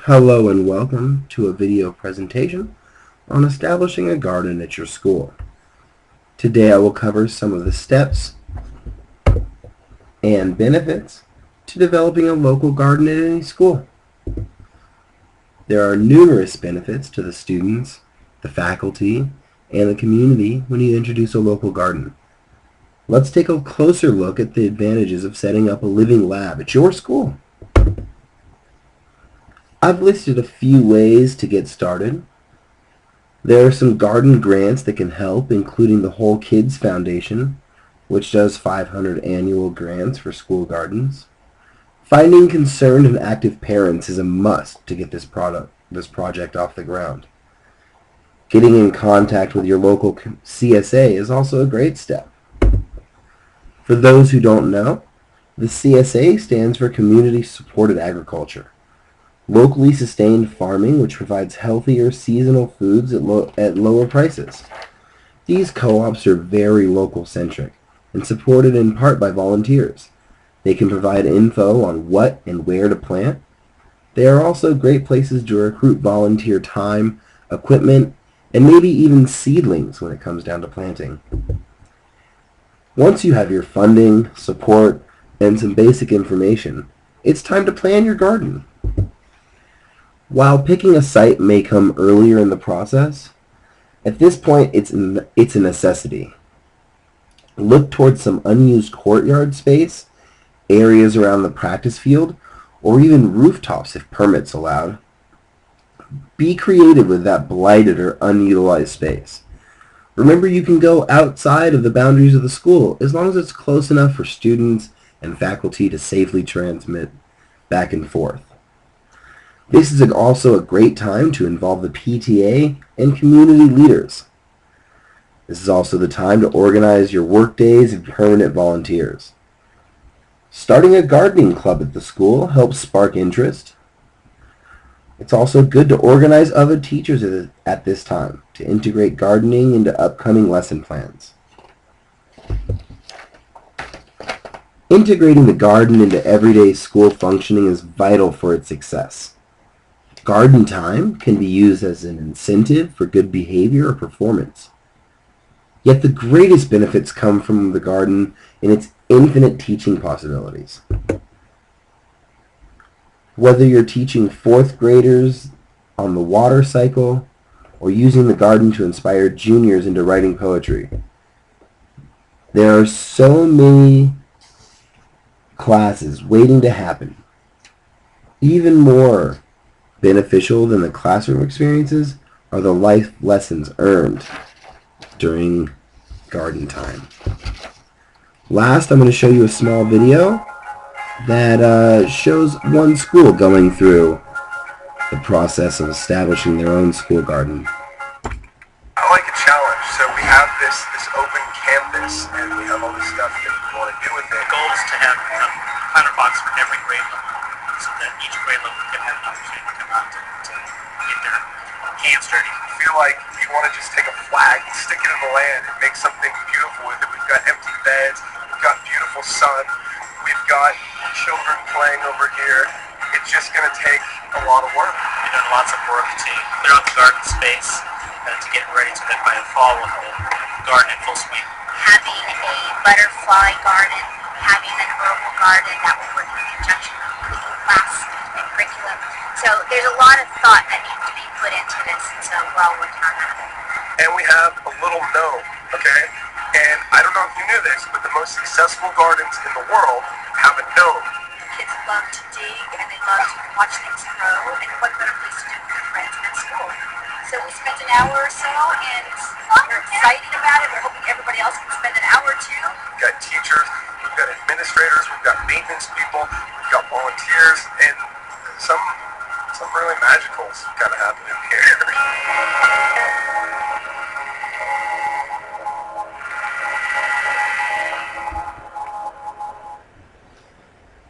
Hello and welcome to a video presentation on establishing a garden at your school. Today I will cover some of the steps and benefits to developing a local garden at any school. There are numerous benefits to the students, the faculty, and the community when you introduce a local garden. Let's take a closer look at the advantages of setting up a living lab at your school. I've listed a few ways to get started. There are some garden grants that can help, including the Whole Kids Foundation, which does 500 annual grants for school gardens. Finding concerned and active parents is a must to get this project off the ground. Getting in contact with your local CSA is also a great step. For those who don't know, the CSA stands for Community Supported Agriculture. Locally sustained farming which provides healthier seasonal foods at lower prices. These co-ops are very local-centric and supported in part by volunteers. They can provide info on what and where to plant. They are also great places to recruit volunteer time, equipment, and maybe even seedlings when it comes down to planting. Once you have your funding, support, and some basic information, it's time to plan your garden. While picking a site may come earlier in the process, at this point it's a necessity. Look towards some unused courtyard space, areas around the practice field, or even rooftops if permits allowed. Be creative with that blighted or unutilized space. Remember, you can go outside of the boundaries of the school as long as it's close enough for students and faculty to safely transmit back and forth. This is also a great time to involve the PTA and community leaders. This is also the time to organize your work days of permanent volunteers. Starting a gardening club at the school helps spark interest. It's also good to organize other teachers at this time to integrate gardening into upcoming lesson plans. Integrating the garden into everyday school functioning is vital for its success. Garden time can be used as an incentive for good behavior or performance. Yet the greatest benefits come from the garden in its infinite teaching possibilities. Whether you're teaching fourth graders on the water cycle or using the garden to inspire juniors into writing poetry, there are so many classes waiting to happen. Even more beneficial than the classroom experiences are the life lessons earned during garden time. Last, I'm going to show you a small video that shows one school going through the process of establishing their own school garden. I like a challenge, so we have this open canvas and we have all this stuff that we want to do with it. The goal is to have a planter box for every grade level, so that each grade level can have an opportunity to come out to get their hands dirty. I feel like we want to just take a flag, stick it in the land, and make something beautiful with it. We've got empty beds, we've got beautiful sun, we've got children playing over here. It's just going to take a lot of work. We've done lots of work to clear out the garden space to get ready to then by the fall with the garden in full swing. Having a butterfly garden, having an herbal garden that will work in conjunction with cooking class and curriculum. So there's a lot of thought that needs to be put into this, and so we're all working on that. And we have a little gnome, okay? And I don't know if you knew this, but the most successful gardens in the world have a gnome. Kids love to dig and they love to watch things grow, and what better place to do it with their friends than school. So we spent an hour or so, and we're excited about it. We're hoping everybody else can spend an hour or two. We've got teachers, we've got administrators, we've got maintenance people, we've got volunteers, and some really magical's kind of happening here.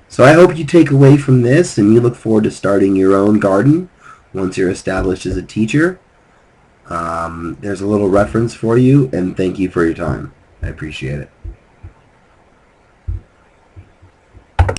So I hope you take away from this and you look forward to starting your own garden once you're established as a teacher. There's a little reference for you, and thank you for your time. I appreciate it.